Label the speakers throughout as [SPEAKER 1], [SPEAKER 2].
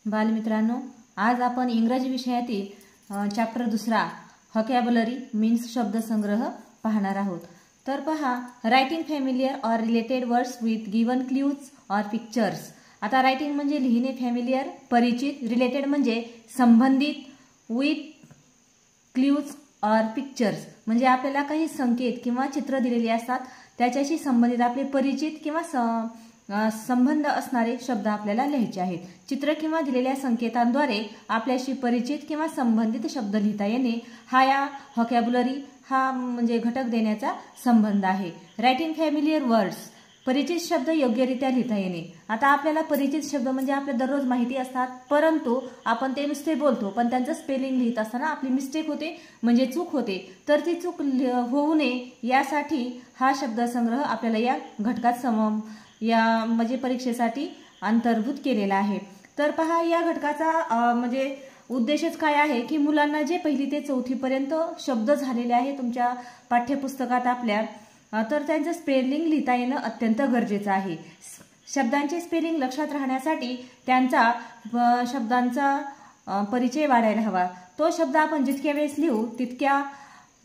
[SPEAKER 1] बालमित्रांनो, आज आपण इंग्रजी विषयातील चॅप्टर 2 व्होकॅब्युलरी मीन्स शब्दसंग्रह पाहणार आहोत। तर पहा, writing familiar or related words with given clues or pictures. आता रायटिंग म्हणजे लिहिणे, फॅमिलियर परिचित, रिलेटेड म्हणजे संबंधित, विथ क्लूज ऑर पिक्चर्स म्हणजे आपल्याला काही संकेत किंवा चित्र दिलेली असतात, त्याच्याशी संबंधित आपले परिचित किंवा संबंध असणारे शब्द आपल्याला लिहायचे आहेत। चित्र किंवा दिलेल्या संकेतांद्वारे आपल्याशी परिचित किंवा संबंधित शब्द लिहिता येणे हा या व्होकॅब्युलरी हा म्हणजे घटक देण्याचा संबंध आहे। रायटिंग फॅमिलियर वर्ड्स परिचित शब्द योग्यरित्या लिहिता येणे। आता आपल्याला परिचित शब्द म्हणजे आपल्या दररोज माहिती असतात, परंतु आपण ते नुसते बोलतो, पण त्यांचं स्पेलिंग लिहित असताना आपली मिस्टेक होते म्हणजे चूक होते। तर ती चूक होऊ नये यासाठी हा शब्दसंग्रह आपल्याला या घटकात या म्हणजे परीक्षेसाठी अंतर्भूत केलेला आहे। तर पहा, या घटकाचा म्हणजे उद्देशच काय आहे की मुलांना जे 1ली ते 4थी पर्यंत शब्द झालेले आहे तुमच्या पाठ्यपुस्तकात आपल्या, तर त्यांचं स्पेलिंग लिहिता येणं अत्यंत गरजेचं आहे। शब्दांचे स्पेलिंग लक्षात राहण्यासाठी त्यांचा शब्दांचा परिचय वाढायला हवा। तो शब्द आपण जितक्या वेळेस लिहू तितक्या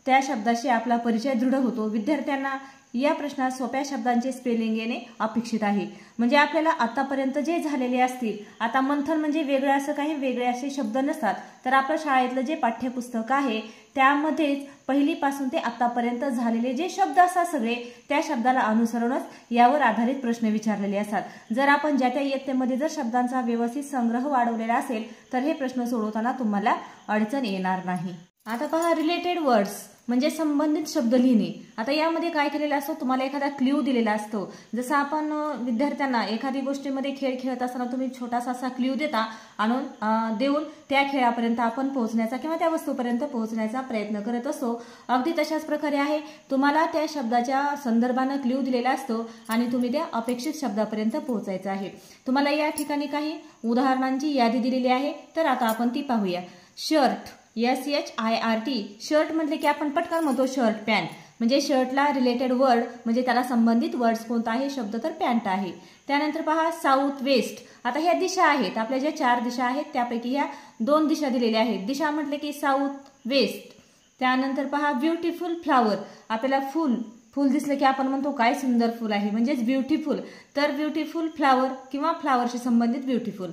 [SPEAKER 1] त्या शब्दाशी आपला परिचय दृढ होतो। विद्यार्थ्यांना या प्रश्नात सोप्या शब्दांचे स्पेलिंग येणे अपेक्षित आहे। म्हणजे आपल्याला आतापर्यंत जे झालेले असतील, आता मंथन म्हणजे वेगळं असं काही वेगळे असे शब्द नसतात, तर आपल्या शाळेतलं जे पाठ्यपुस्तक आहे त्यामध्येच 1ली पासून ते आतापर्यंत झालेले जे शब्द असतात सगळे त्या शब्दाला अनुसरूनच यावर आधारित प्रश्न विचारलेले असतात। जर आपण ज्या त्या इयत्तेमध्ये जर शब्दांचा व्यवस्थित संग्रह वाढवलेला असेल तर हे प्रश्न सोडवताना तुम्हाला अडचण येणार नाही। आता पहा, रिलेटेड वर्ड्स म्हणजे संबंधित शब्द लिहिणे। आता यामध्ये काय केलेलं असतं, तुम्हाला एखादा क्ल्यू दिलेला असतो। जसं आपण विद्यार्थ्यांना एखादी गोष्टीमध्ये खेळ खेळत असताना तुम्ही छोटासा असा क्ल्यू देऊन त्या खेळापर्यंत आपण पोहोचण्याचा किंवा त्या वस्तूपर्यंत पोहोचण्याचा प्रयत्न करत असतो। अगदी तशाच प्रकारे आहे, तुम्हाला त्या शब्दाच्या संदर्भाने क्ल्यू दिलेला असतो आणि तुम्ही त्या अपेक्षित शब्दापर्यंत पोहोचायचं आहे। तुम्हाला या ठिकाणी काही उदाहरणांची यादी दिलेली आहे, तर आता आपण ती पाहूया। शर्ट, SHIRT, शर्ट म्हटले की आपण पटकन म्हणतो शर्ट पॅन्ट, म्हणजे शर्टला रिलेटेड वर्ड म्हणजे त्याला संबंधित वर्ड्स कोणता आहे शब्द, तर पॅन्ट आहे। त्यानंतर पहा, साऊथ वेस्ट। आता ह्या दिशा आहेत, आपल्या ज्या 4 दिशा आहेत त्यापैकी ह्या 2 दिशा दिलेल्या आहेत। दिशा म्हटले की साऊथ वेस्ट। त्यानंतर पहा, ब्युटिफुल फ्लावर। आपल्याला फुल दिसलं की आपण म्हणतो काय सुंदर फुल आहे, म्हणजेच ब्युटिफुल, तर ब्युटिफुल फ्लावर किंवा फ्लावरशी संबंधित ब्युटिफुल।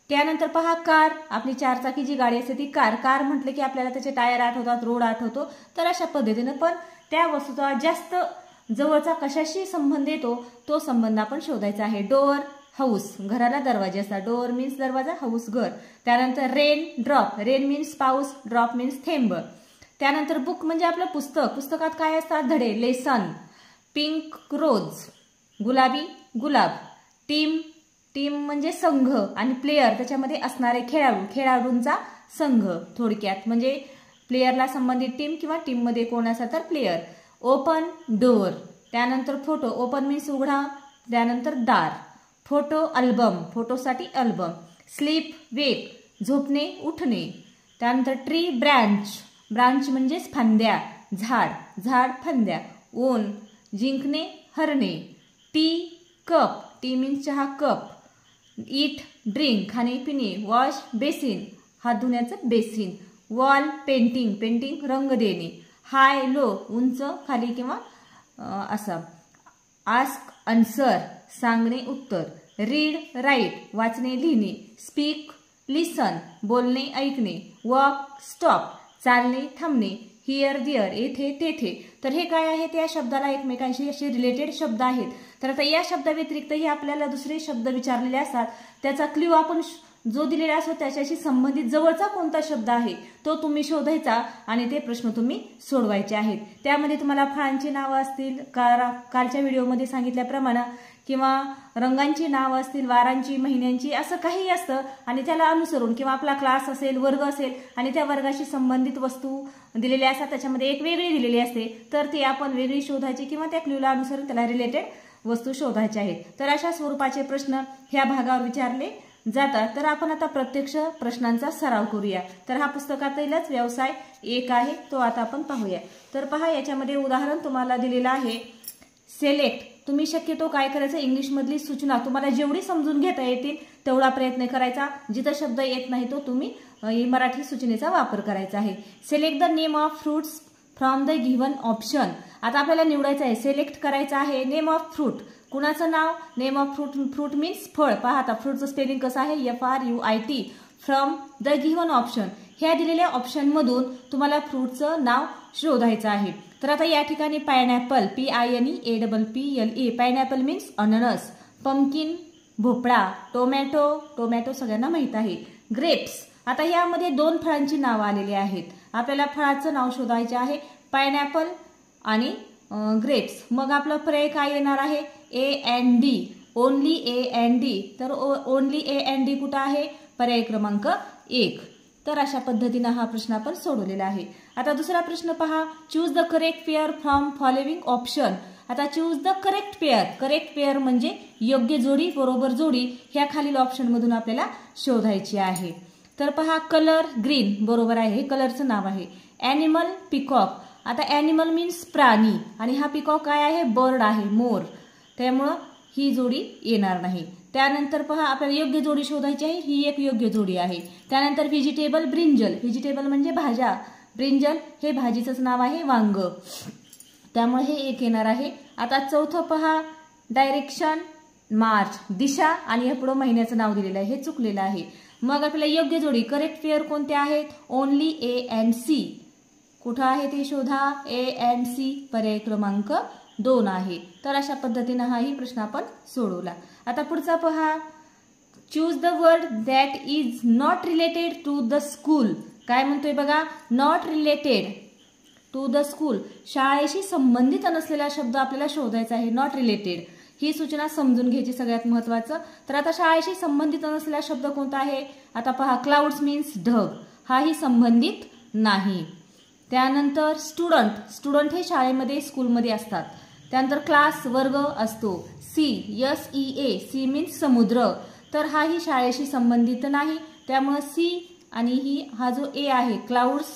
[SPEAKER 1] त्यानंतर पहा, कार। आपली 4 चाकी जी गाडी असते ती कार म्हटले की आपल्याला त्याचे टायर आठवतात, रोड आठवतो, तर अशा पद्धतीने पण त्या वस्तूचा जास्त जवळचा कशाशी संबंध येतो तो संबंध आपण शोधायचा आहे। डोअर, हाऊस, घराला दरवाजे असतात, डोअर मीन्स दरवाजा, हाऊस घर। त्यानंतर रेन, ड्रॉप, रेन मीन्स पाऊस, ड्रॉप मीन्स थेंब। त्यानंतर बुक म्हणजे आपलं पुस्तक, पुस्तकात काय असतात धडे, लेसन। पिंक, रोज, गुलाबी, गुलाब। टीम म्हणजे संघ आणि प्लेयर त्याच्यामध्ये असणारे खेळाडूंचा संघ थोडक्यात, म्हणजे प्लेयरला संबंधित टीम किंवा टीम मध्ये कोण असतात तर प्लेयर। Open, door. त्यानंतर फोटो, ओपन मीन्स उघडा, त्यानंतर दार। फोटो, अल्बम, फोटोसाठी अल्बम। स्लीप, वेक, झोपणे, उठणे। त्यानंतर ट्री, ब्रांच म्हणजेच फांद्या, झाड फांद्या। ओन, जिंकणे, हरणे। टी, कप, टी मीन्स चहा, कप। ईट, ड्रिंक, खाणे पिणे। वॉश, बेसिन, हात धुण्याचं बेसिन। वॉल, पेंटिंग, रंग देणे। हाय, लो, उंच, खाली किंवा असं। आस्क, आन्सर, सांगणे, उत्तर। रीड, राईट, वाचणे, लिहिणे। स्पीक, लिसन, बोलणे, ऐकणे। वॉक, स्टॉप, चालणे, थांबणे। हिअर, देअर, येथे, तेथे। तर हे काय आहे, त्या शब्दाला एकमेकांशी असे रिलेटेड शब्द आहेत। तर आता या शब्दाव्यतिरिक्तही आपल्याला दुसरे शब्द विचारलेले असतात, त्याचा क्ल्यू आपण जो दिलेला असतो त्याच्याशी संबंधित जवळचा कोणता शब्द आहे तो तुम्ही शोधायचा आणि ते प्रश्न तुम्ही सोडवायचे आहेत। त्यामध्ये तुम्हाला फळांची नावं असतील, कालच्या व्हिडिओमध्ये सांगितल्याप्रमाणे, किंवा रंगांची नावं असतील, वारांची, महिन्यांची, असं काही असतं आणि त्याला अनुसरून किंवा आपला क्लास असेल, वर्ग असेल आणि त्या वर्गाशी संबंधित वस्तू दिलेल्या असतात, त्याच्यामध्ये एक वेगळी दिलेली असते, तर ती आपण वेगळी शोधायची किंवा त्या क्ल्यूला अनुसरून त्याला रिलेटेड वस्तू शोधायच्या आहेत। तर अशा स्वरूपाचे प्रश्न ह्या भागावर विचारले जातात। तर आपण आता प्रत्यक्ष प्रश्नांचा सराव करूया। तर हा पुस्तकातीलच व्यवसाय 1 आहे, तो आता आपण पाहूया। तर पहा, याच्यामध्ये उदाहरण तुम्हाला दिलेलं आहे। सिलेक्ट तुम्ही शक्यतो काय करायचं, इंग्लिशमधली सूचना तुम्हाला जेवढी समजून घेता येतील तेवढा प्रयत्न करायचा. जिथं शब्द येत नाही तो तुम्ही मराठी सूचनेचा वापर करायचा आहे. Select the name of fruits from the given option. आता आपल्याला निवडायचं आहे, सिलेक्ट करायचं आहे नेम ऑफ फ्रूट. कुणाचं नाव? Name of fruit. Fruit means फळ. पहा आता फ्रूटचं स्पेलिंग कसं आहे, FRUIT. From the given option. ह्या दिलेल्या ऑप्शनमधून तुम्हाला फ्रूटचं नाव शोधायचं आहे. तर आता या ठिकाणी पायनॅपल, PINEAPPLE, पायनॅपल मीन्स अननस. पंपकिन, भोपळा. टोमॅटो, टोमॅटो सगळ्यांना माहित आहे. ग्रेप्स. आता यामध्ये 2 फळांची नावं आलेली आहेत. आपल्याला फळाचं नाव शोधायचे आहे, पायनॅपल आणि ग्रेप्स. मग आपलं पर्याय काय येणार आहे, AND. Only AND. तर ओनली AND कुठं आहे, पर्याय क्रमांक 1. तर अशा पद्धतीने हा प्रश्न आपण सोडवलेला आहे. आता दुसरा प्रश्न पहा, choose the correct pair from following option. आता choose the correct pair. Correct pair म्हणजे योग्य जोडी, बरोबर जोडी. ह्या खालील ऑप्शन मधून आपल्याला शोधायची आहे. तर पहा, कलर ग्रीन बरोबर आहे, हे कलरचं नाव आहे. Animal peacock. आता ॲनिमल मीन्स प्राणी आणि हा पिकॉक काय आहे, बर्ड आहे, मोर. त्यामुळं ही जोडी येणार नाही. त्यानंतर पहा, आपल्याला योग्य जोडी शोधायची आहे, ही एक योग्य जोडी आहे. त्यानंतर व्हेजिटेबल, ब्रिंजल. व्हेजिटेबल म्हणजे भाज्या, ब्रिंजल हे भाजीचंच नाव आहे, वांग. त्यामुळे हे एक येणार आहे. आता चौथं पहा, डायरेक्शन, मार्च, दिशा आणि या पुढे महिन्याचं नाव दिलेलं आहे, हे चुकलेलं आहे. मग आपल्याला योग्य जोडी, करेक्ट पेअर कोणते आहेत, ओनली ANC. कुठं आहे ते शोधा, ANC. पर्याय क्रमांक 2 आहे. तर अशा पद्धतीने हाही प्रश्न आपण सोडवला. आता पुढचा पहा, choose the word that is not related to the school. काय म्हणतोय बघा, not related to the school. शाळेशी संबंधित नसलेला शब्द आपल्याला शोधायचा आहे, नॉट रिलेटेड. ही सूचना समजून घ्यायची सगळ्यात महत्वाचं. तर आता शाळेशी संबंधित नसलेला शब्द कोणता आहे, आता पहा, क्लाउड्स मीन्स ढग. हाही संबंधित नाही. त्यानंतर स्टुडंट. स्टुडंट हे शाळेमध्ये, स्कूलमध्ये असतात. त्यानंतर क्लास, वर्ग असतो. SEA. सी मीन्स समुद्र. तर हाही शाळेशी संबंधित नाही. त्यामुळे सी आणि हा जो A आहे, क्लाउड्स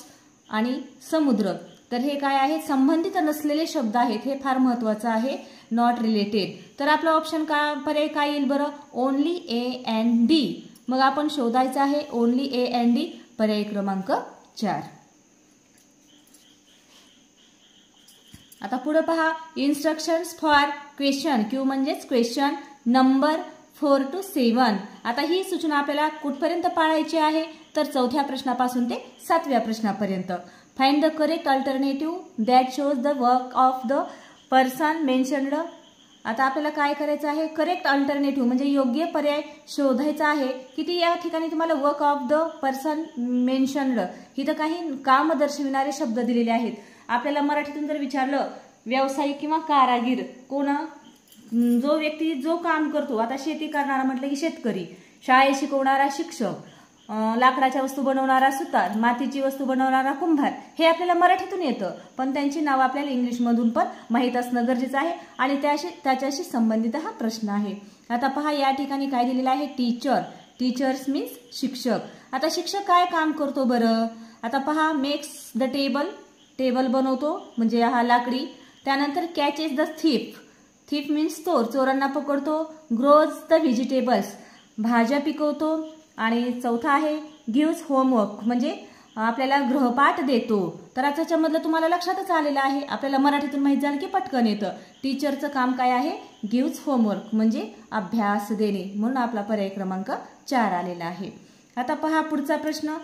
[SPEAKER 1] आणि समुद्र, तर हे काय आहे, संबंधित नसलेले शब्द आहेत. हे फार महत्वाचं आहे, नॉट रिलेटेड. तर आपला ऑप्शन पर्याय काय येईल बरं, ओनली AND. मग आपण शोधायचं आहे ओनली AND. पर्याय क्रमांक 4. आता पुढे पहा, इन्स्ट्रक्शन्स फॉर क्वेश्चन. Q म्हणजेच क्वेश्चन नंबर 4 to 7. आता ही सूचना आपल्याला कुठपर्यंत पाळायची आहे, तर 4थ्या प्रश्नापासून ते 7व्या प्रश्नापर्यंत. Find the correct alternative that shows the work of the person mentioned. आता आपल्याला काय करायचं आहे, करेक्ट अल्टरनेटिव्ह म्हणजे योग्य पर्याय शोधायचा आहे. किती या ठिकाणी तुम्हाला work of the person mentioned, इथं काही काम दर्शविणारे शब्द दिलेले आहेत. आपल्याला मराठीतून जर विचारलं, व्यावसायिक किंवा कारागीर, कोण, जो व्यक्ती जो काम करतो. आता शेती करणारा म्हटलं की शेतकरी, शाळेत शिकवणारा शिक्षक, लाकडाच्या वस्तू बनवणारा सुतार, मातीची वस्तू बनवणारा कुंभार, हे आपल्याला मराठीतून येतं. पण त्यांची नाव आपल्याला इंग्लिशमधून पण माहीत असणं गरजेचं आहे आणि त्याच्याशी संबंधित हा प्रश्न आहे. आता पहा, या ठिकाणी काय दिलेलं आहे, टीचर. टीचर्स मीन्स शिक्षक. आता शिक्षक काय काम करतो बरं, आता पहा, मेक्स द टेबल. टेबल बनवतो म्हणजे हा लाकडी. त्यानंतर catches the thief. Thief means चोर, चोरांना पकडतो. ग्रोज द व्हेजिटेबल्स, भाज्या पिकवतो. आणि चौथा आहे गिव्स होमवर्क, म्हणजे आपल्याला गृहपाठ देतो. तर आता त्याच्यामधलं तुम्हाला लक्षातच आलेलं आहे, आपल्याला मराठीतून माहित झालं की पटकन येतं. टीचरचं काम काय आहे, गिव्स होमवर्क म्हणजे अभ्यास देणे. म्हणून आपला पर्याय क्रमांक 4 आलेला आहे. आता पहा पुढचा प्रश्न,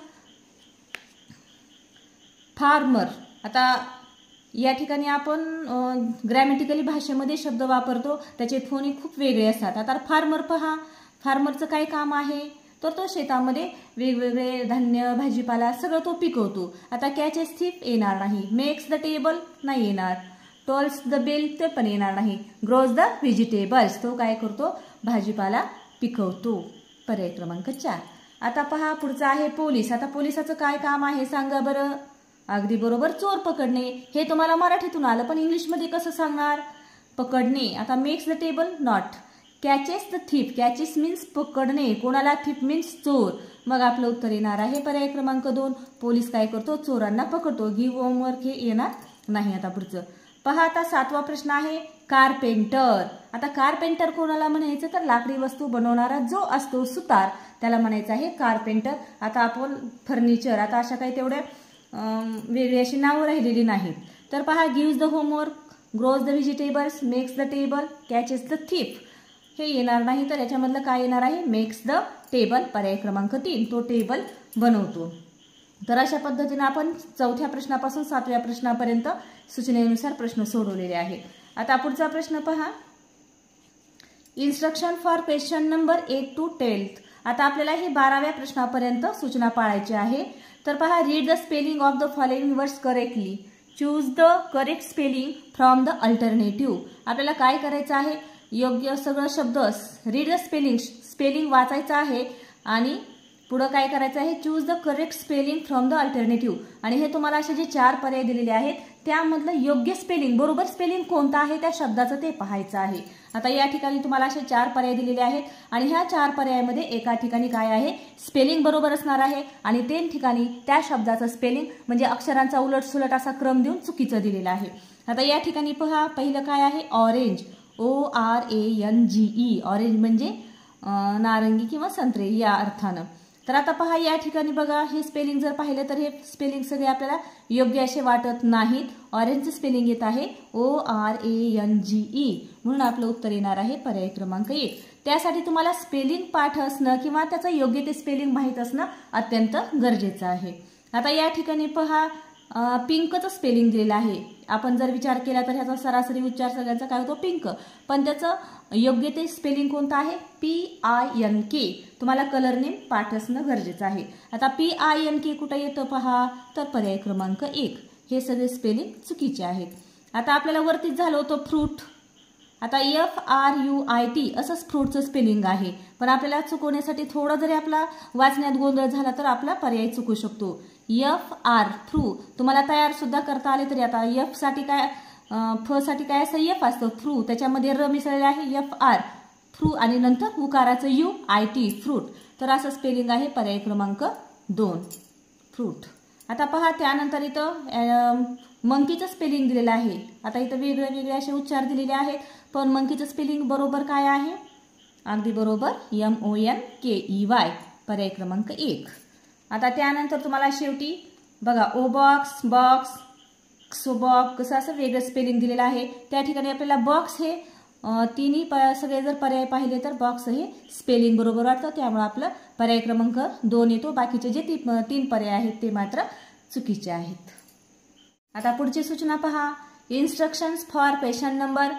[SPEAKER 1] फार्मर. आता या ठिकाणी आपण ग्रॅमॅटिकली भाषेमध्ये शब्द वापरतो, त्याचे फोनिक खूप वेगळे असतात. आता फार्मर पहा, फार्मरचं काय काम आहे, तर तो शेतामध्ये वेगवेगळे धान्य, भाजीपाला सगळं तो पिकवतो. आता कॅचेस थीफ येणार नाही. मेक्स द टेबल नाही येणार. टोल्स द बेल ते पण येणार नाही. ग्रोज द व्हेजिटेबल्स, तो काय करतो, भाजीपाला पिकवतो. पर्याय क्रमांक 4. आता पहा पुढचा आहे पोलीस. आता पोलिसाचं काय काम आहे सांगा बरं. अगदी बरोबर, चोर पकडणे. हे तुम्हाला मराठीतून आलं पण इंग्लिशमध्ये कसं सांगणार, पकडणे. आता makes the table not. Catches the thief. Catches means पकडणे, कोणाला, थीफ मीन्स चोर. मग आपलं उत्तर येणार आहे पर्याय क्रमांक 2. पोलीस काय करतो, चोरांना पकडतो. गिव्ह होमवर्क हे येणार नाही. आता पुढचं पहा, आता 7वा प्रश्न आहे कारपेंटर. आता कारपेंटर कोणाला म्हणायचं तर लाकडी वस्तू बनवणारा जो असतो सुतार त्याला म्हणायचं आहे कारपेंटर. आता आपण फर्निचर, आता अशा काही तेवढ्या वेगळी अशी नावं राहिलेली नाहीत. तर पहा, gives the homework, grows the vegetables, makes the table, catches the thief. हे येणार नाही तर याच्यामधलं काय येणार आहे, मेक्स द टेबल. पर्याय क्रमांक 3 तो टेबल बनवतो. तर अशा पद्धतीने आपण चौथ्या प्रश्नापासून 7व्या प्रश्नापर्यंत सूचनेनुसार प्रश्न सोडवलेले आहेत. आता पुढचा प्रश्न पहा, instruction for question number 8 to 12. आता आपल्याला हे 12व्या प्रश्नापर्यंत सूचना पाळायची आहे. तर पहा, read the spelling of the following words correctly, choose the correct spelling from the alternative. आपल्याला काय करायचं आहे, योग्य सगळं शब्द रीड द स्पेलिंग वाचायचं आहे आणि पुढे काय करायचं आहे, choose the correct spelling from the alternative. आणि हे तुम्हाला असे जे 4 पर्याय दिलेले आहेत त्यामधलं योग्य स्पेलिंग, बरोबर स्पेलिंग कोणतं आहे त्या शब्दाचं ते पाहायचं आहे. आता या ठिकाणी तुम्हाला असे 4 पर्याय दिलेले आहेत आणि ह्या 4 पर्यायामध्ये एका ठिकाणी काय आहे, स्पेलिंग बरोबर असणार आहे आणि 3 ठिकाणी त्या शब्दाचं स्पेलिंग म्हणजे अक्षरांचा उलटसुलट असा क्रम देऊन चुकीचं दिलेलं आहे. आता या ठिकाणी पहा, पहिलं काय आहे, ऑरेंज, ORANGE. ऑरेंज म्हणजे नारंगी किंवा संत्रे या अर्थानं. तर आता पहा, या ठिकाणी बघा, हे स्पेलिंग जर पाहिलं तर हे स्पेलिंग सगळे आपल्याला योग्य असे वाटत नाहीत. ऑरेंजचं स्पेलिंग येत आहे ORANGE, म्हणून आपलं उत्तर येणार आहे पर्याय क्रमांक 1. त्यासाठी तुम्हाला स्पेलिंग पाठ असणं किंवा त्याचं योग्य ते स्पेलिंग माहीत असणं अत्यंत गरजेचं आहे. आता या ठिकाणी पहा, पिंकचं स्पेलिंग दिलेलं आहे. आपण जर विचार केला तर ह्याचा सरासरी उच्चार सगळ्यांचा काय होतो, पिंक. पण त्याचं योग्य ते स्पेलिंग कोणतं आहे, PINK. तुम्हाला कलर नेम पाठ असणं गरजेचं आहे. आता PINK कुठं येतं पहा, तर पर्याय क्रमांक 1. हे सगळे स्पेलिंग चुकीचे आहेत. आता आपल्याला वरतीच झालं होतं फ्रूट. आता FRUIT असंच फ्रूटचं स्पेलिंग आहे. पण आपल्याला चुकवण्यासाठी थोडा जरी आपला वाचण्यात गोंधळ झाला तर आपला पर्याय चुकू शकतो. FR फ्रू तुम्हाला तयार सुद्धा करता आले तरी, आता F साठी काय, फ साठी काय असतं, F असतं, फ्रू त्याच्यामध्ये र मिसळले आहे, FR फ्रू आणि नंतर उकाराचं UIT फ्रूट. तर असं स्पेलिंग आहे पर्याय क्रमांक 2 फ्रूट. आता पहा, त्यानंतर इथं मंकीचं स्पेलिंग दिलेलं आहे. आता इथं वेगळे असे उच्चार दिलेले आहेत पण मंकीचं स्पेलिंग बरोबर काय आहे, अगदी बरोबर MONKEY. पर्याय क्रमांक 1. आता त्यानंतर तुम्हाला शेवटी बघा, ओबॉक्स, बॉक्स, क्सोबॉक्स कसं असं वेगळं स्पेलिंग दिलेलं आहे. त्या ठिकाणी आपल्याला बॉक्स हे तिन्ही सगळे जर पर्याय पाहिले तर बॉक्स हे स्पेलिंग बरोबर वाटतं, त्यामुळे आपलं पर्याय क्रमांक 2 येतो. बाकीचे जे 3 पर्याय आहेत ते मात्र चुकीचे आहेत. आता पुढची सूचना पहा, instructions for question number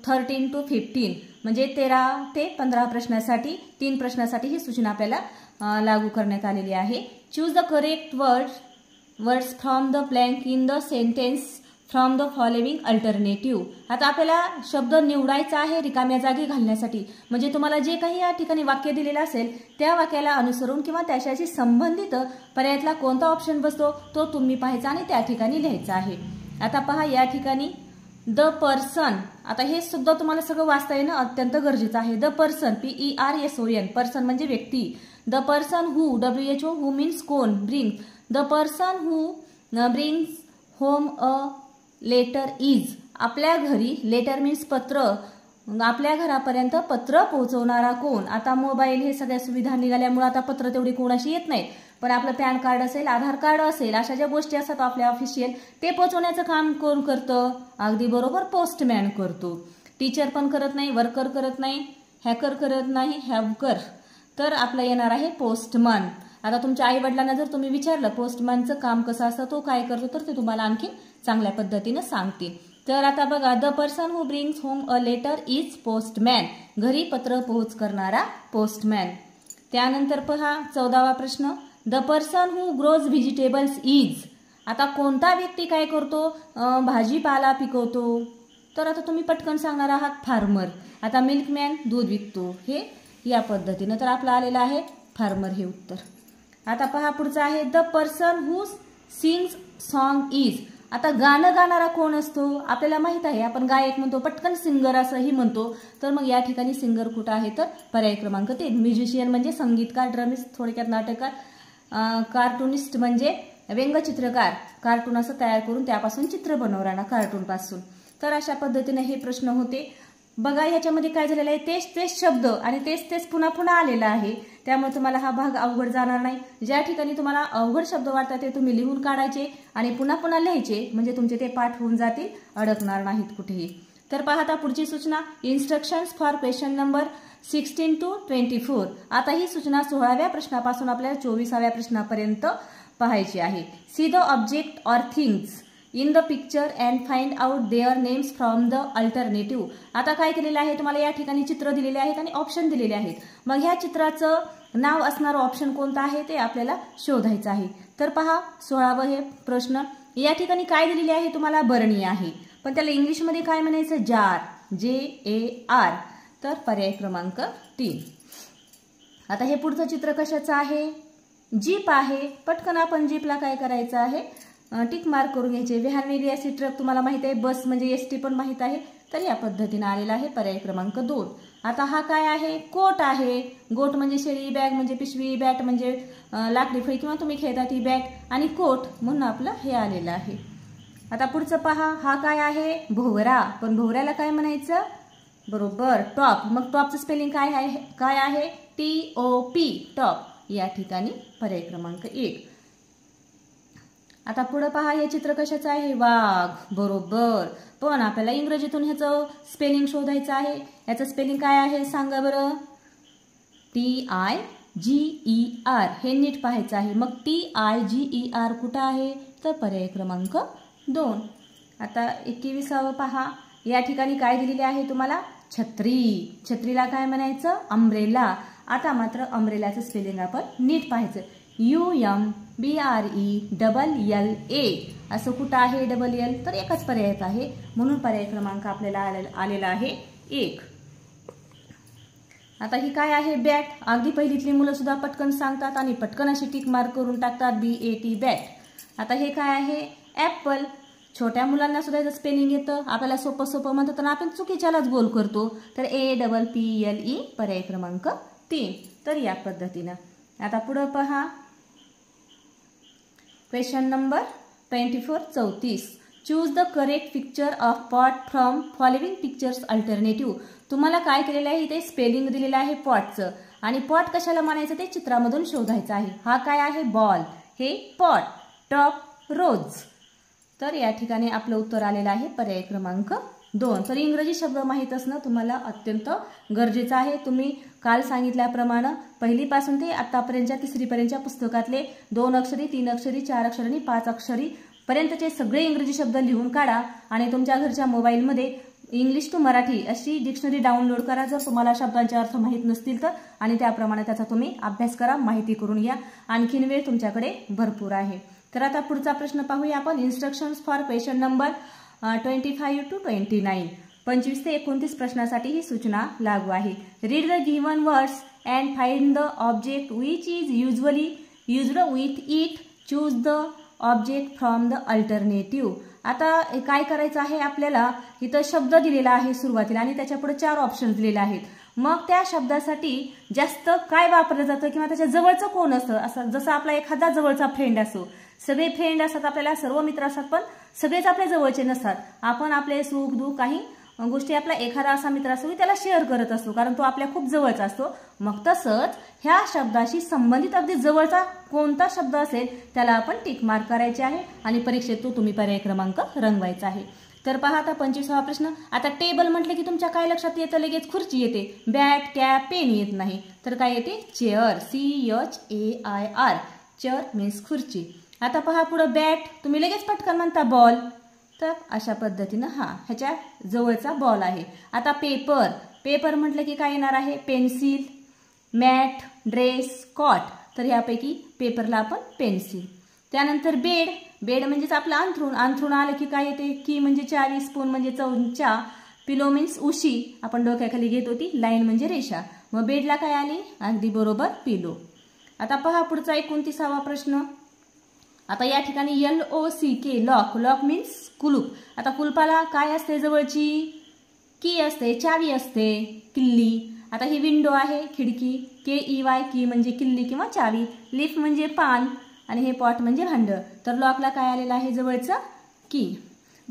[SPEAKER 1] 13 to 15 म्हणजे 13 ते 15 प्रश्नासाठी 3 प्रश्नासाठी ही सूचना आपल्याला लागू करण्यात आलेली आहे. Choose the correct words from the blank in the sentence from the following alternative. आता आपल्याला शब्द निवडायचा आहे रिकाम्या जागी घालण्यासाठी. म्हणजे तुम्हाला जे काही या ठिकाणी वाक्य दिलेलं असेल त्या वाक्याला अनुसरून किंवा त्याच्याशी संबंधित पर्यायातला कोणता ऑप्शन बसतो तो तुम्ही पाहायचा आणि त्या ठिकाणी लिहायचा आहे. आता पहा, या ठिकाणी द पर्सन, आता हे सुद्धा तुम्हाला सगळं वाचता येणं अत्यंत गरजेचं आहे. द पर्सन, PERSON, पर्सन म्हणजे व्यक्ती. The person who, WHO, who means कोण, bring. The person who brings home a letter is, आपल्या घरी, लेटर मीन्स पत्र, आपल्या घरापर्यंत पत्र पोहोचवणारा कोण. आता मोबाईल हे सगळ्या सुविधा निघाल्यामुळे आता पत्र तेवढी कोणाशी येत नाहीत, पण आपलं पॅन कार्ड असेल, आधार कार्ड असेल, अशा ज्या गोष्टी असतात आपल्या ऑफिशियल ते पोहोचवण्याचं काम कोण करतं, अगदी बरोबर पोस्टमॅन करतो. टीचर पण करत नाही, वर्कर करत नाही, हॅकर करत नाही, हॅवकर, तर आपलं येणार आहे पोस्टमन. आता तुमच्या आई वडिलांना जर तुम्ही विचारलं पोस्टमॅनचं काम कसं असतं, तो काय करतो, तर ते तुम्हाला आणखी चांगल्या पद्धतीनं सांगतील. तर आता बघा, the person who brings home a letter is postman, घरी पत्र पोहोच करणारा पोस्टमॅन. त्यानंतर पहा 14वा प्रश्न, the person who grows vegetables is, आता कोणता व्यक्ती काय करतो, भाजीपाला पिकवतो, तर आता तुम्ही पटकन सांगणार आहात फार्मर. आता मिल्कमॅन दूध विकतो, हे या पद्धतीनं, तर आपलं आलेलं आहे फार्मर हे उत्तर. आता पहा पुढचं आहे, the person who sings song is, आता गाणं गाणारा कोण असतो, आपल्याला माहित आहे, आपण गायक म्हणतो, पटकन सिंगर असंही म्हणतो. तर मग या ठिकाणी सिंगर कुठं आहे, तर पर्याय क्रमांक 3. म्युझिशियन म्हणजे संगीतकार, ड्रमिस्ट थोडक्यात नाटककार, कार्टूनिस्ट म्हणजे व्यंगचित्रकार, कार्टून असं तयार करून त्यापासून चित्र बनवणारा कार्टून पासून. तर अशा पद्धतीने हे प्रश्न होते. बघा याच्यामध्ये काय झालेलं आहे, तेच तेच शब्द आणि तेच तेच पुन्हा पुन्हा आलेला आहे. त्यामुळे तुम्हाला हा भाग अवघड जाणार नाही. ज्या ठिकाणी तुम्हाला अवघड शब्द वाटतात ते तुम्ही लिहून काढायचे आणि पुन्हा पुन्हा लिहायचे, म्हणजे तुमचे ते पाठ होऊन जातील, अडकणार नाहीत कुठेही. तर पहा आता पुढची सूचना, instructions for question number 16 to 24. आता ही सूचना 16व्या प्रश्नापासून आपल्याला 24व्या प्रश्नापर्यंत पाहायची आहे. See the object or things in the picture and find out their names from the alternative. आता काय केलेलं आहे, तुम्हाला या ठिकाणी चित्र दिलेले आहेत आणि ऑप्शन दिलेले आहेत. मग ह्या चित्राचं नाव असणारं ऑप्शन कोणतं आहे ते आपल्याला शोधायचं आहे. तर पहा 16वं हे प्रश्न. या ठिकाणी काय दिलेले आहे, तुम्हाला बरणी आहे, पण त्याला इंग्लिशमध्ये काय म्हणायचं, जार, JAR. तर पर्याय क्रमांक 3. आता हे पुढचं चित्र कशाचं आहे, जीप आहे. पटकन आपण जीपला काय करायचं आहे, टिक मार्क करून घ्यायचे. व्हॅन वेगळी अशी ट्रक तुम्हाला माहित आहे, बस म्हणजे ST पण माहित आहे. तर या पद्धतीने आलेला आहे पर्याय क्रमांक 2. आता हा काय आहे, कोट आहे. गोट म्हणजे शेळी, बॅग म्हणजे पिशवी, बॅट म्हणजे लाकडी फळी किंवा तुम्ही खेळता ती बॅट आणि कोट म्हणून आपलं हे आलेलं आहे. आता पुढचं पहा, हा काय आहे, भोवरा. पण भोवऱ्याला काय म्हणायचं, बरोबर टॉप. मग टॉपचं स्पेलिंग काय आहे, TOP, टॉप. या ठिकाणी पर्याय क्रमांक 1. आता पुढे पहा, हे चित्र कशाचं आहे, वाघ, बरोबर. पण आपल्याला इंग्रजीतून ह्याचं स्पेलिंग शोधायचं आहे. याचं स्पेलिंग काय आहे सांगा बरं, TIGER. हे नीट पाहायचं आहे. मग TIGER कुठं आहे, तर पर्याय क्रमांक 2. आता 21वं पहा, या ठिकाणी काय दिलेले आहे तुम्हाला, छत्री. छत्रीला काय म्हणायचं, अम्ब्रेला. आता मात्र अम्ब्रेलाचं स्पेलिंग आपण नीट पाहायचं, UMBRELLA. असं कुठं आहे LL, तर एकच पर्याय आहे, म्हणून पर्याय क्रमांक आपल्याला आलेला आहे 1. आता ही काय आहे, बॅट. अगदी पहिलीतली मुलं सुद्धा पटकन सांगतात आणि पटकन अशी टिक मार्क करून टाकतात, BAT, बॅट. आता हे काय आहे, ऍपल. छोट्या मुलांना सुद्धा याचं स्पेलिंग येतं, आपल्याला सोपं सोपं म्हणतात आणि आपण चुकीच्यालाच गोल करतो. तर APPLE, पर्याय क्रमांक 3. तर या पद्धतीनं. आता पुढे पहा, question number 24, 34. Choose the correct picture of pot from following pictures alternative. तुम्हाला काय केलेलं आहे, इथे स्पेलिंग दिलेलं आहे पॉटचं आणि पॉट कशाला म्हणायचं ते चित्रामधून शोधायचं आहे. हा काय आहे, बॉल. हे पॉट, टॉप, रोज. तर या ठिकाणी आपलं उत्तर आलेलं आहे पर्याय क्रमांक 2. तर इंग्रजी शब्द माहीत असणं तुम्हाला अत्यंत गरजेचं आहे. तुम्ही काल सांगितल्याप्रमाणे पहिलीपासून ते आतापर्यंतच्या 3री पर्यंतच्या पुस्तकातले 2 अक्षरी, 3 अक्षरी, 4 अक्षरी आणि 5 अक्षरी पर्यंतचे सगळे इंग्रजी शब्द लिहून काढा आणि तुमच्या घरच्या मोबाईलमध्ये इंग्लिश टू मराठी अशी डिक्शनरी डाउनलोड करा जर तुम्हाला शब्दांचे अर्थ माहीत नसतील तर, आणि त्याप्रमाणे त्याचा तुम्ही अभ्यास करा, माहिती करून घ्या. आणखीन वेळ तुमच्याकडे भरपूर आहे. तर आता पुढचा प्रश्न पाहूया आपण, instructions for question number 25 to 29. 25 ते 29 प्रश्नासाठी ही सूचना लागू आहे. Read the given words and find the object which is usually used with it. Choose the object from the alternative. आता काय करायचं आहे, आपल्याला इथं शब्द दिलेला आहे सुरुवातीला आणि त्याच्या पुढे 4 ऑप्शन्स दिलेले आहेत. मग त्या शब्दासाठी जास्त काय वापरलं जातं किंवा त्याच्या जवळचं कोण असतं, असं जसं आपला एखादा जवळचा फ्रेंड असो. सगळे फ्रेंड असतात आपल्याला, सर्व मित्र असतात, पण सगळेच आपल्या जवळचे नसतात. आपण आपले सुख दुःख काही गोष्टी आपला एखादा असा मित्र असतो की त्याला शेअर करत असतो, कारण तो आपल्या खूप जवळचा असतो. मग तसंच ह्या शब्दाशी संबंधित अगदी जवळचा कोणता शब्द असेल त्याला आपण टिक मार्क करायचे आहे आणि परीक्षेत तो तुम्ही पर्याय क्रमांक रंगवायचा आहे. तर पहा आता 25वा प्रश्न. आता टेबल म्हटलं की तुमच्या काय लक्षात येतं, लगेच खुर्ची येते. बॅट, कॅप, पेन येत नाही. तर काय येते, चेअर, CHAIR. चेअर मीन्स खुर्ची. आता पहा पुढे बॅट, तुम्ही लगेच पटकन म्हणता बॉल. तर अशा पद्धतीनं ह्याच्या जवळचा बॉल आहे. आता पेपर, पेपर म्हटलं की काय येणार आहे, पेन्सिल, मॅट, ड्रेस, कॉट. तर यापैकी पेपरला आपण पेन्सिल. त्यानंतर बेड, बेड म्हणजेच आपलं अंथरूण. अंथरूण आलं की काय येते, की म्हणजे चावी, स्पून म्हणजे चमचा, पिलो मीन्स उशी, आपण डोक्याखाली घेत होती, लाईन म्हणजे रेषा. मग बेडला काय आली, अगदी बरोबर पिलो. आता पहा पुढचा 29वा प्रश्न. आता या ठिकाणी LOCK, लॉक. लॉक मीन्स कुलूप. आता कुलपाला काय असते जवळची, की असते, चावी असते, किल्ली. आता ही विंडो आहे, खिडकी. KEY, की म्हणजे किल्ली किंवा चावी. लिफ म्हणजे पान आणि हे पॉट म्हणजे भांड. तर लॉकला काय आलेलं आहे, जवळचं की.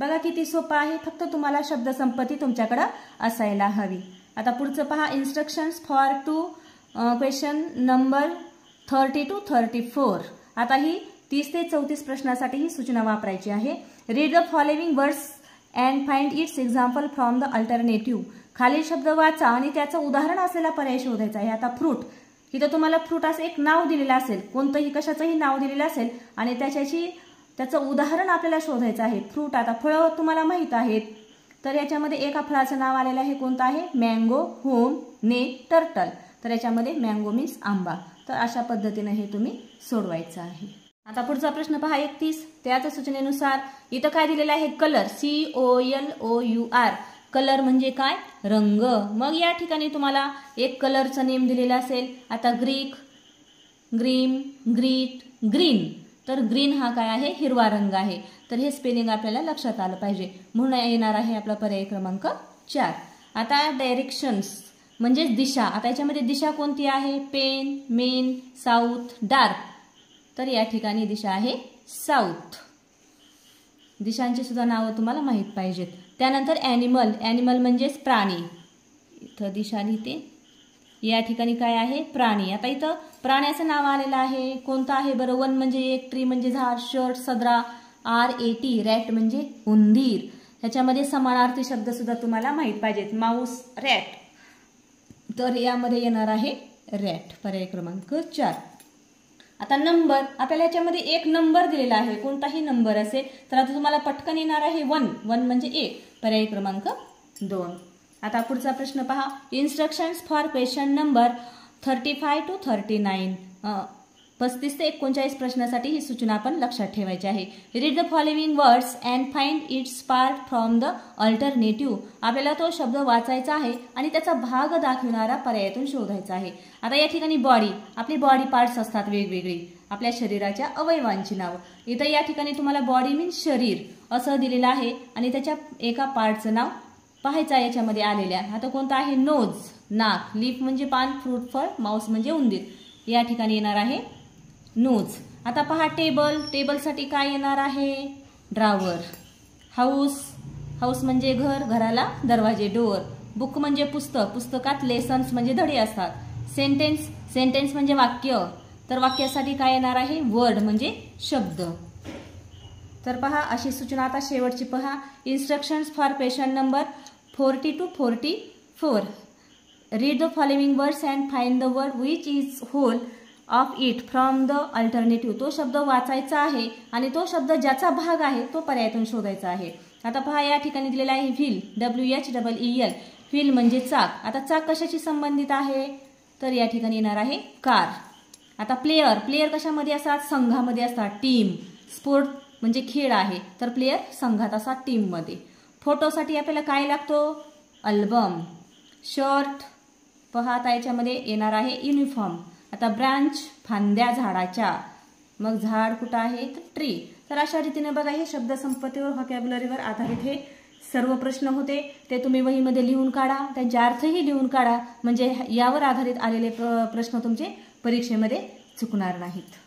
[SPEAKER 1] बघा किती सोपं आहे, फक्त तुम्हाला शब्दसंपत्ती तुमच्याकडे असायला हवी. आता पुढचं पहा, instructions for to question number 30 to 34. आता ही 30 ते 34 प्रश्नासाठी ही सूचना वापरायची आहे. Read the following words and find its example from the alternative. खालील शब्द वाचा आणि त्याचं उदाहरण असलेला पर्याय शोधायचा आहे. आता फ्रूट, इथं तुम्हाला फ्रूट असं एक नाव दिलेलं असेल, कोणतंही कशाचंही नाव दिलेलं असेल आणि त्याचं उदाहरण आपल्याला शोधायचं आहे. फ्रूट, आता फळं तुम्हाला माहित आहेत, तर याच्यामध्ये एका फळाचं नाव आलेलं आहे, कोणतं आहे? Mango, home, neck, turtle. तर याच्यामध्ये मँगो मीन्स आंबा. तर अशा पद्धतीने हे तुम्ही सोडवायचं आहे. आता पुढचा प्रश्न पहा 31. त्याच सूचनेनुसार इथं काय दिलेलं आहे? Colour, COLOUR. कलर म्हणजे काय? रंग. मग या ठिकाणी तुम्हाला एक कलरचं नेम दिलेलं असेल. आता ग्रीक, ग्रीन, ग्रीट, ग्रीन. तर ग्रीन हा काय आहे? हिरवा रंग आहे. तर हे स्पेलिंग आपल्याला लक्षात आलं पाहिजे, म्हणून येणार आहे आपला पर्याय क्रमांक 4. आता डायरेक्शन्स म्हणजेच दिशा. आता याच्यामध्ये दिशा कोणती आहे? Pen, men, south, dark. तर या ठिकाणी दिशा आहे साऊथ. दिशांची सुद्धा नावं तुम्हाला माहीत पाहिजेत. त्यानंतर ॲनिमल, ॲनिमल म्हणजेच प्राणी. इथं दिशा लिहिते, या ठिकाणी काय आहे? प्राणी. आता इथं प्राण्याचं नाव आलेलं आहे, कोणतं आहे बरं? वन म्हणजे एक, ट्री म्हणजे झाड, शर्ट, सदरा, RAT, रॅट म्हणजे उंदीर. ह्याच्यामध्ये समानार्थी शब्द सुद्धा तुम्हाला माहीत पाहिजेत. Mouse, rat. तर यामध्ये येणार आहे रॅट, पर्याय क्रमांक 4. आता नंबर, आपल्याला याच्यामध्ये एक नंबर दिलेला आहे, कोणताही नंबर असेल तर आता तुम्हाला पटकन येणार आहे 1. 1 म्हणजे 1, पर्याय क्रमांक 2. आता पुढचा प्रश्न पहा, instructions for question number 35 to 39. 35 ते 39 प्रश्नासाठी ही सूचना आपण लक्षात ठेवायची आहे. Read the following words and find its part from the alternative. आपल्याला तो शब्द वाचायचा आहे आणि त्याचा भाग दाखविणारा पर्यायातून शोधायचा आहे. आता या ठिकाणी बॉडी, आपली बॉडी पार्ट्स असतात वेगवेगळी, आपल्या शरीराच्या अवयवांची नावं. इथं या ठिकाणी तुम्हाला बॉडी मीन्स शरीर असं दिलेलं आहे आणि त्याच्या एका पार्टचं नाव पाहायचं आहे याच्यामध्ये आलेल्या. आता कोणतं आहे? नोज, नाक, लिप म्हणजे पान, फ्रूट फळ, माऊस म्हणजे उंदीर. या ठिकाणी येणार आहे नोज. आता पहा टेबल, टेबलसाठी काय येणार आहे? ड्रावर. हाऊस, हाऊस म्हणजे घर, घराला दरवाजे, डोअर. बुक म्हणजे पुस्तक, पुस्तकात लेसन्स म्हणजे धडे असतात. सेंटेन्स, सेंटेन्स म्हणजे वाक्य, तर वाक्यासाठी काय येणार आहे? वर्ड म्हणजे शब्द. तर पहा अशी सूचना. आता शेवटची पहा, instructions for question number 40 to 44. Read the following words and find the word which is whole of it from the alternative. तो शब्द वाचायचा आहे आणि तो शब्द ज्याचा भाग आहे तो पर्यायातून शोधायचा आहे. आता पहा या ठिकाणी दिलेला आहे व्हील, WHEEL. व्हील म्हणजे चाक. आता चाक कशाशी संबंधित आहे? तर या ठिकाणी येणार आहे कार. आता प्लेयर, प्लेयर कशामध्ये असतात? संघामध्ये असतात. टीम, स्पोर्ट म्हणजे खेळ आहे, तर प्लेयर संघात असतात, टीममध्ये. फोटोसाठी आपल्याला काय लागतो? अल्बम. शर्ट, पहा आता याच्यामध्ये येणार आहे युनिफॉर्म. आता ब्रांच, फांद्या झाडाच्या. मग झाड कुठं आहे? तर ट्री. तर अशा रीतीने बघा हे शब्दसंपत्तीवर, व्होकॅब्युलरीवर आधारित हे सर्व प्रश्न होते. ते तुम्ही वहीमध्ये लिहून काढा, त्यांचे अर्थही लिहून काढा, म्हणजे यावर आधारित आलेले प्रश्न तुमचे परीक्षेमध्ये चुकणार नाहीत.